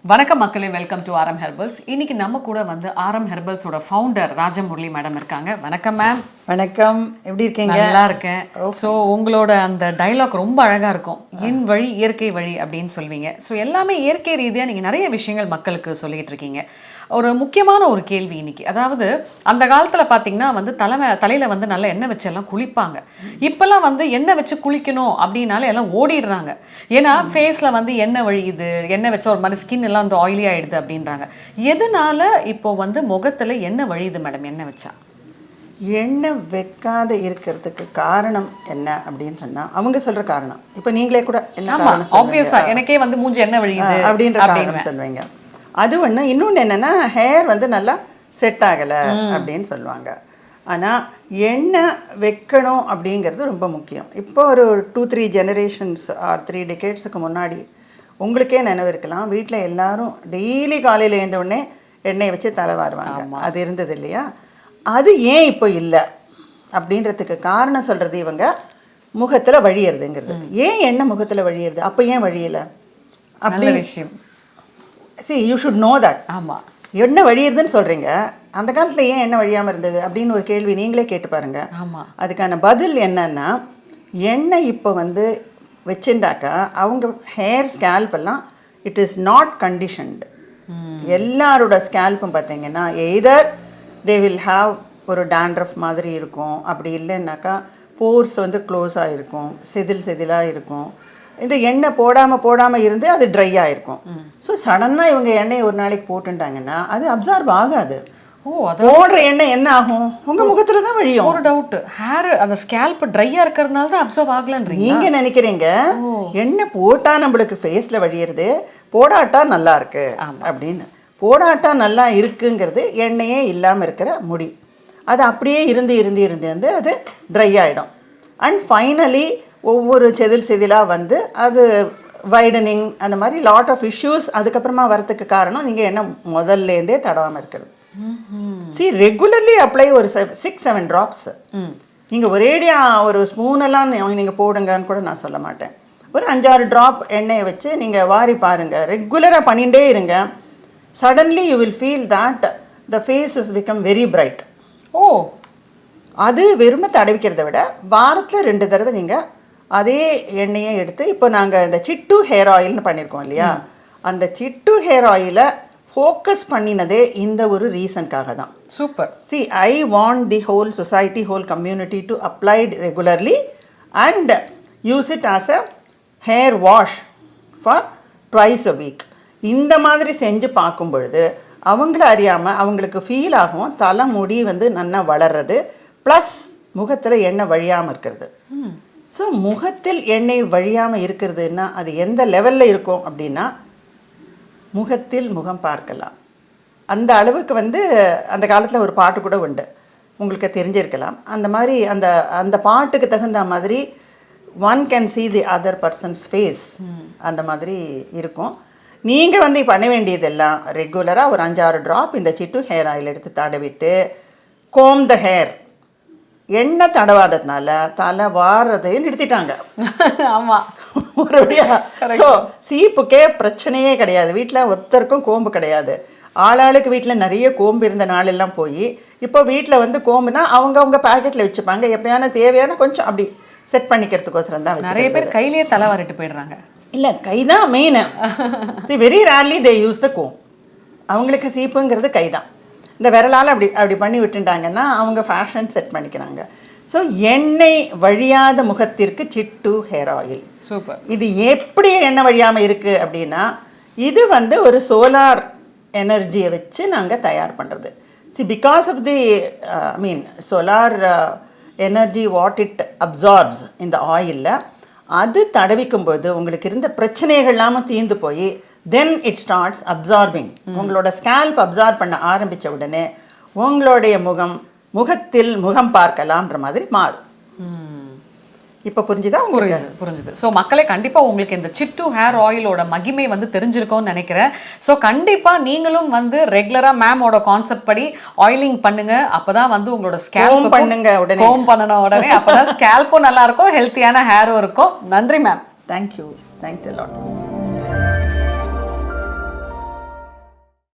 வணக்கம் மக்களே, welcome to ஆரம் ஹெர்பல்ஸ். இன்னைக்கு நம்ம கூட வந்து ஆரம் ஹெர்பல்ஸோட ஃபவுண்டர் ராஜமுரளி மேடம் இருக்காங்க. வணக்கம் மேம். வணக்கம், எப்படி இருக்கீங்க? நல்லா இருக்கேன். ஸோ உங்களோட அந்த டைலாக் ரொம்ப அழகாக இருக்கும். என் வழி இயற்கை வழி அப்படின்னு சொல்வீங்க. ஸோ எல்லாமே இயற்கை ரீதியாக நீங்கள் நிறைய விஷயங்கள் மக்களுக்கு சொல்லிகிட்டு இருக்கீங்க. ஒரு முக்கியமான ஒரு கேள்வி இன்னைக்கு, அதாவது அந்த காலத்தில் பார்த்தீங்கன்னா வந்து தலையில் வந்து நல்ல எண்ணெய் வச்சு எல்லாம் குளிப்பாங்க. இப்போல்லாம் வந்து எண்ணெய் வச்சு குளிக்கணும் அப்படின்னாலே எல்லாம் ஓடிடுறாங்க. ஏன்னா ஃபேஸில் வந்து எண்ணெய் வழியுது, எண்ணெய் வச்சா ஒரு மாதிரி ஸ்கின் எல்லாம் வந்து ஆயிலி ஆகிடுது அப்படின்றாங்க. எதனால இப்போ வந்து முகத்தில் எண்ணெய் வழியுது மேடம் எண்ணெய் வச்சா? எண்ணெய் வைக்காத இருக்கிறதுக்கு காரணம் என்ன அப்படின்னு சொன்னால் அவங்க சொல்கிற காரணம். இப்போ நீங்களே கூட என்ன காரணம் ஆப்வியஸாக எனக்கே வந்து மூஞ்சி எண்ணெய் வழியுது அப்படின்ற காரணம் சொல்லுவீங்க. அது ஒன்று. இன்னொன்று என்னென்னா, ஹேர் வந்து நல்லா செட் ஆகலை அப்படின்னு சொல்லுவாங்க. ஆனால் எண்ணெய் வைக்கணும் அப்படிங்கிறது ரொம்ப முக்கியம். இப்போ ஒரு 2-3 ஜெனரேஷன்ஸ் ஆர் 3 டெக்கேட்ஸுக்கு முன்னாடி உங்களுக்கே நினைவு இருக்கலாம், வீட்டில் எல்லாரும் டெய்லி காலையில் எழுந்த உடனே எண்ணெயை வச்சு தலை வாருவாங்க. அது இருந்தது இல்லையா? அது ஏன் இப்போ இல்லை அப்படின்றதுக்கு காரணம் சொல்கிறது இவங்க முகத்தில் வழியறதுங்கிறது. ஏன் எண்ணெய் முகத்தில் வழியறது, அப்போ ஏன் வழியலை அப்படி விஷயம். See, you should know that. ஆமாம், எண்ணெய் வழியறதுன்னு சொல்கிறீங்க, அந்த காலத்தில் ஏன் எண்ணெய் வழியாமல் இருந்தது அப்படின்னு ஒரு கேள்வி நீங்களே கேட்டு பாருங்கள். ஆமாம், அதுக்கான பதில் என்னன்னா, எண்ணெய் இப்போ வந்து வச்சுட்டாக்கா அவங்க ஹேர் ஸ்கேல்பெல்லாம் இட் இஸ் நாட் கண்டிஷன்டு. எல்லாரோட ஸ்கேல்ப்பும் பார்த்தீங்கன்னா எய்தர் தே வில் ஹாவ் ஒரு டேண்ட்ரஃப் மாதிரி இருக்கும், அப்படி இல்லைன்னாக்கா போர்ஸ் வந்து க்ளோஸாக இருக்கும், செதிலாக இருக்கும். இந்த எண்ணெய் போடாமல் இருந்து அது ட்ரையாக இருக்கும். ஸோ சடனாக இவங்க எண்ணெயை ஒரு நாளைக்கு போட்டுட்டாங்கன்னா அது அப்சார்ப் ஆகாது. போடுற எண்ணெய் என்ன ஆகும், உங்கள் முகத்தில் தான் வழியும். ஒரு டவுட், ஹேர் அந்த ஸ்கேல்ப் ட்ரையாக இருக்கிறதுனால தான் அப்சார்ப் ஆகலன்றீங்க. நீங்கள் நினைக்கிறீங்க எண்ணெய் போட்டால் நம்மளுக்கு ஃபேஸில் வழியிறது, போடாட்டா நல்லா இருக்கு அப்படின்னு. போடாட்டா நல்லா இருக்குங்கிறது எண்ணெயே இல்லாமல் இருக்கிற முடி. அது அப்படியே இருந்து அது ட்ரை ஆகிடும். அண்ட் ஃபைனலி ஒவ்வொரு செதிலாக வந்து அது வைடனிங் அந்த மாதிரி லாட் ஆஃப் இஷ்யூஸ் அதுக்கப்புறமா வரத்துக்கு காரணம் நீங்கள் என்ன முதல்லேருந்தே தடவாமல் இருக்கிறது. ரெகுலர்லி அப்ளை ஒரு 6-7 ட்ராப்ஸ். நீங்கள் ஒரேடியாக ஒரு ஸ்பூனெல்லாம் நீங்கள் போடுங்கன்னு கூட நான் சொல்ல மாட்டேன். ஒரு 5-6 ட்ராப் எண்ணெயை வச்சு நீங்கள் வாரி பாருங்கள், ரெகுலராக பண்ணிகிட்டே இருங்க. Suddenly you will feel that the face is become very bright. அது வெறுமை தடவிக்கிறத விட வாரத்தில் 2 தடவை நீங்கள் அதே எண்ணெயை எடுத்து, இப்போ நாங்கள் இந்த சிட்டு ஹேர் ஆயில்னு பண்ணியிருக்கோம் இல்லையா, அந்த சிட்டு ஹேர் ஆயிலை ஃபோக்கஸ் பண்ணினதே இந்த ஒரு ரீசனுக்காக தான். Super. I want the whole society, whole community to applied regularly and use it as a hair wash for twice a week. இந்த மாதிரி செஞ்சு பார்க்கும் பொழுது அவங்கள அறியாமல் அவங்களுக்கு ஃபீல் ஆகும், தலை முடி வந்து நல்லா வளர்றது, ப்ளஸ் முகத்தில் எண்ணெய் வழியாமல் இருக்கிறது. ஸோ முகத்தில் எண்ணெய் வழியாமல் இருக்கிறதுன்னா அது எந்த லெவலில் இருக்கும் அப்படின்னா, முகத்தில் முகம் பார்க்கலாம். அந்த அளவுக்கு வந்து அந்த காலத்தில் ஒரு பாட்டு கூட உண்டு, உங்களுக்கு தெரிஞ்சிருக்கலாம். அந்த மாதிரி அந்த பாட்டுக்கு தகுந்த மாதிரி one can see the other persons face, அந்த மாதிரி இருக்கும். நீங்கள் வந்து பண்ண வேண்டியதெல்லாம் ரெகுலராக ஒரு 5-6 ட்ராப் இந்த சிட்டு ஹேர் ஆயில் எடுத்து தடவிட்டு கோம் த ஹேர். எண்ணெய் தடவாததுனால தலை வாரதையும் நிறுத்திட்டாங்க. ஆமாம், ஒரு வழியாக. ஸோ சீப்புக்கே பிரச்சனையே கிடையாது. வீட்டில் ஒருத்தருக்கும் கோம்பு கிடையாது. ஆளாளுக்கு வீட்டில் நிறைய கோம்பு இருந்த நாளெல்லாம் போய் இப்போ வீட்டில் வந்து கோம்புனா அவங்க பேக்கெட்டில் வச்சுப்பாங்க. எப்போயான தேவையான கொஞ்சம் அப்படி செட் பண்ணிக்கிறதுக்கோசரம் தான் வச்சு. நிறைய பேர் கையிலேயே தலை வாரிட்டு போயிடுறாங்க. இல்லை, கை தான் main. Very rarely they use the comb. அவங்களுக்கு சீப்புங்கிறது கை தான். இந்த விரலால் அப்படி பண்ணி விட்டுட்டாங்கன்னா அவங்க ஃபேஷன் செட் பண்ணிக்கிறாங்க. ஸோ எண்ணெய் வழியாத முகத்திற்கு சிட்டு ஹேர் ஆயில். சூப்பர். இது எப்படி எண்ணெய் வழியாமல் இருக்குது அப்படின்னா, இது வந்து ஒரு சோலார் எனர்ஜியை வச்சு நாங்கள் தயார் பண்ணுறது. Because of the solar energy what it absorbs இந்த ஆயிலில், அது தடவிக்கும்போது உங்களுக்கு இருந்த பிரச்சனைகள் இல்லாமல் தீர்ந்து போய் தென் இட் ஸ்டார்ட்ஸ் அப்சார்பிங். உங்களோட ஸ்கேல்ப் அப்சார்ப் பண்ண ஆரம்பித்த உடனே உங்களுடைய முகத்தில் முகம் பார்க்கலாம்ன்ற மாதிரி மாறும். இப்போ புரிஞ்சுதா? புரிஞ்சுது. ஸோ மக்களே, கண்டிப்பாக உங்களுக்கு இந்த சிட்டு ஹேர் ஆயிலோட மகிமை வந்து தெரிஞ்சிருக்கோன்னு நினைக்கிறேன். ஸோ கண்டிப்பாக நீங்களும் வந்து ரெகுலராக மேமோட கான்செப்ட் படி ஆயிலிங் பண்ணுங்க. அப்போதான் வந்து உங்களோட ஸ்கேல்ப் பண்ணுங்க, உடனே கோம் பண்ணணும் உடனே. அப்போதான் ஸ்கேல்ப்பும் நல்லா இருக்கும், ஹெல்த்தியான ஹேரும் இருக்கும். நன்றி ma'am. Thank you. Thanks a lot.